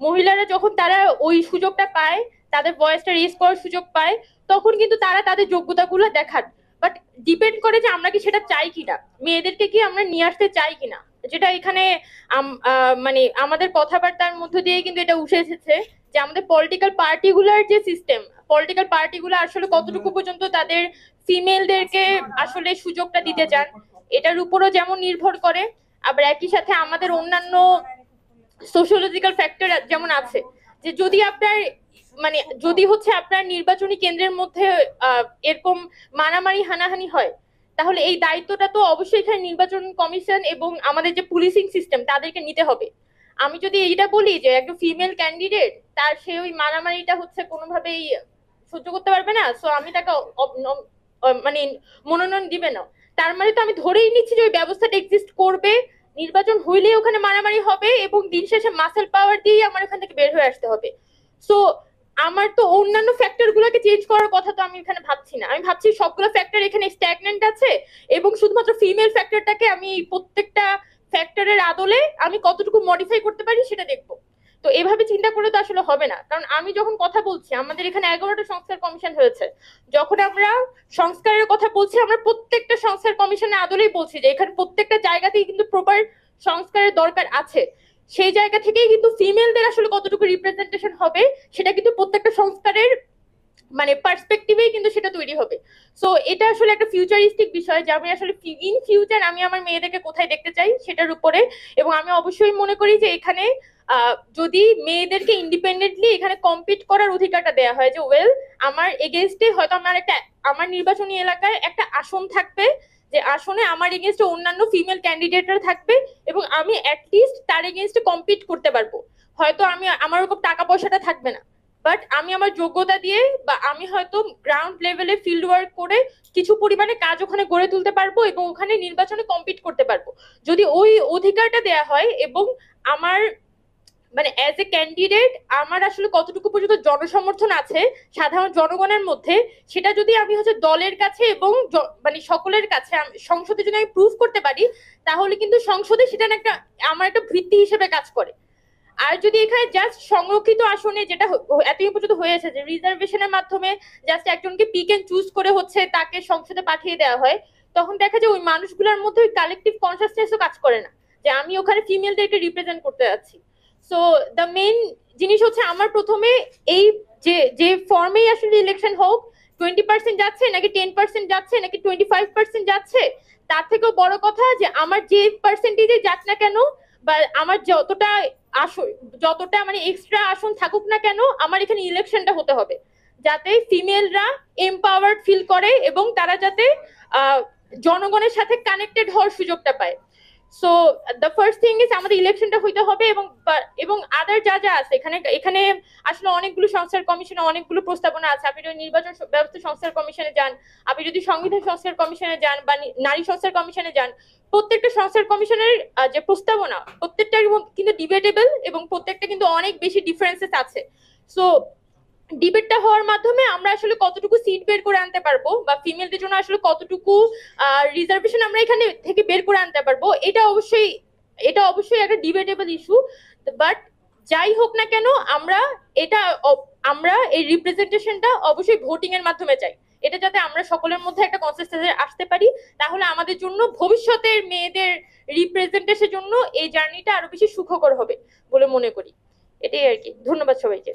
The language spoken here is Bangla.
মহিলারা যখন তারা ওই সুযোগটা পায়, তাদের ভয়েসটা রেজ করার সুযোগ পায়, তখন কিন্তু তারা তাদের যোগ্যতাগুলো দেখান। বাট ডিপেন্ড করে যে আমরা কি সেটা চাই কিনা, মেয়েদেরকে কি আমরা নিয়ে আসতে চাই কিনা, যেটা এখানে মানে আমাদের কথাবার্তার মধ্য দিয়ে কিন্তু এটা উঠে এসেছে যে আমাদের পলিটিক্যাল পার্টিগুলার যে সিস্টেম, পলিটিক্যাল পার্টিগুলো আসলে কতটুকু পর্যন্ত তাদের ফিমেলদেরকে আসলে সুযোগটা দিতে চান, এটার উপরও যেমন নির্ভর করে। আবার একই সাথে আমাদের অন্যান্য সোশিওলজিক্যাল ফ্যাক্টর যেমন আছে, যে যদি আপনার মানে যদি হচ্ছে আপনার নির্বাচনী কেন্দ্রের মধ্যে এরকম মারামারি হানাহানি হয়, তাহলে এই দায়িত্বটা তো অবশ্যই এখানে নির্বাচন কমিশন এবং আমাদের যে পুলিশিং সিস্টেম তাদেরকে নিতে হবে। আমি যদি এইটা বলি যে একজন ফিমেল ক্যান্ডিডেট, তার সে ওই মারামারিটা হচ্ছে কোনোভাবেই সহ্য করতে পারবে না, সো আমি তাকে মানে মনোনয়ন দিবে না, তার মানে তো আমি ধরেই নিচ্ছি যে ওই ব্যবস্থাটা এক্সিস্ট করবে, নির্বাচন হইলেই ওখানে মারামারি হবে এবং দিন শেষে মাসেল পাওয়ার দিয়েই আমার ওখান থেকে বের হয়ে আসতে হবে। সো আমার তো অন্যান্য ফ্যাক্টর গুলোকে চেঞ্জ করার কথা তো আমি এখানে ভাবছি না, আমি ভাবছি সবগুলো ফ্যাক্টর এখানে স্ট্যাগনেন্ট আছে এবং শুধুমাত্র ফিমেল ফ্যাক্টরটাকে আমি প্রত্যেকটা ফ্যাক্টরের আদলে আমি কতটুকু মডিফাই করতে পারি সেটা দেখবো। তো এভাবে চিন্তা করে তো আসলে হবে না, কারণ আমি যখন কথা বলছি আমাদের এখানে 11টা সংস্কার কমিশন হয়েছে, যখন আমরা সংস্কারের কথা বলছি আমরা প্রত্যেকটা সংস্কার কমিশনের আদলেই বলছি যে এখানে প্রত্যেকটা জায়গাতেই কিন্তু প্রপার সংস্কারের দরকার আছে। সেই জায়গা থেকেই কিন্তু ফিমেলদের আসলে কতটুকু রিপ্রেজেন্টেশন হবে সেটা কিন্তু প্রত্যেকটা সংস্কারের মানে পার্সপেক্টিভেই কিন্তু সেটা তৈরি হবে। সো এটা আসলে একটা ফিউচারিস্টিক বিষয় যে আমি আসলে ইন ফিউচার আমি আমার মেয়েদেরকে কোথায় দেখতে চাই সেটার উপরে। এবং আমি অবশ্যই মনে করি যে এখানে যদি মেয়েদেরকে ইন্ডিপেন্ডেন্টলি এখানে কম্পিট করার অধিকারটা দেওয়া হয়, যে ওয়েল আমার এগেনস্টে হয়তো আমার নির্বাচনী এলাকায় একটা আসন থাকবে, যে আসনে আমার এগেনস্টে অন্যান্য ফিমেল ক্যান্ডিডেটরা থাকবে এবং আমি অ্যাটলিস্ট তার এগেনস্টে কম্পিট করতে পারবো। হয়তো আমার ওরকম টাকা পয়সাটা থাকবে না, বাট আমি আমার যোগ্যতা দিয়ে বা আমি হয়তো গ্রাউন্ড লেভেলে ফিল্ড ওয়ার্ক করে কিছু পরিমাণে কাজ ওখানে গড়ে তুলতে পারবো এবং ওখানে নির্বাচনে কম্পিট করতে পারবো। যদি ওই অধিকারটা দেয়া হয় এবং আমার মানে অ্যাজ এ ক্যান্ডিডেট আমার আসলে কতটুকু পর্যন্ত জনসমর্থন আছে সাধারণ জনগণের মধ্যে, সেটা যদি আমি হচ্ছে দলের কাছে এবং মানে সকলের কাছে সংসদে যদি আমি প্রুভ করতে পারি, তাহলে কিন্তু সংসদে সেটা একটা আমার একটা ভিত্তি হিসেবে কাজ করে। আর যদি এখানে জাস্ট সংরক্ষিত আসনে যেটা এতদিন পর্যন্ত হয়েছে যে রিজার্ভেশনের মাধ্যমে জাস্ট একজনকে পিক এন্ড চুজ করে হচ্ছে তাকে সংসদে পাঠিয়ে দেওয়া হয়, তখন দেখা যায় ওই মানুষগুলোর মধ্যে ওই কালেকটিভ কনসাসনেসও কাজ করে না যে আমি ওখানে ফিমেলদেরকে রিপ্রেজেন্ট করতে যাচ্ছি। সো দ্য মেইন জিনিস হচ্ছে আমার প্রথমে এই যে যে ফর্মেই আসলে ইলেকশন হোক, 20% যাচ্ছে নাকি 10% যাচ্ছে নাকি 25% যাচ্ছে, তার থেকেও বড় কথা যে আমার যে পার্সেন্টেজে যাক না কেন বা আমার আসন যতটা মানে এক্সট্রা আসন থাকুক না কেন, আমার এখানে ইলেকশনটা হতে হবে যাতে ফিমেলরা এম্পাওয়ার্ড ফিল করে এবং তারা যাতে জনগণের সাথে কানেক্টেড হওয়ার সুযোগটা পায়। So the first thing is আমাদের ইলেকশনটা হইতে হবে এবং এবং আদার যা যা আছে এখানে এখানে আসলে অনেকগুলো সংস্কার কমিশনে অনেকগুলো প্রস্তাবনা আছে। আপনি যদি নির্বাচন ব্যবস্থা সংস্কার কমিশনে যান, আপনি যদি সংবিধান সংস্কার কমিশনে যান বা নারী সংস্কার কমিশনে যান, প্রত্যেকটা সংস্কার কমিশনের যে প্রস্তাবনা প্রত্যেকটার কিন্তু ডিবেটেবল এবং প্রত্যেকটা কিন্তু অনেক বেশি ডিফারেন্সেস আছে। সো ডিবেটটা হওয়ার মাধ্যমে আমরা আসলে কতটুকু সিট বের করে আনতে পারবো বা ফিমেলদের জন্য আসলে কতটুকু রিজার্ভেশন আমরা এখানে থেকে বের করে আনতে পারবো, এটা অবশ্যই একটা ডিবেটেবল ইস্যু। বাট যাই হোক না কেন এটা আমরা এই রিপ্রেজেন্টেশনটা অবশ্যই ভোটিং এর মাধ্যমে চাই, এটা যাতে আমরা সকলের মধ্যে একটা কনসেনসাসে আসতে পারি, তাহলে আমাদের জন্য ভবিষ্যতের মেয়েদের রিপ্রেজেন্টেশনের জন্য এই জার্নিটা আরো বেশি সুখকর হবে বলে মনে করি। এটাই আর কি। ধন্যবাদ সবাইকে।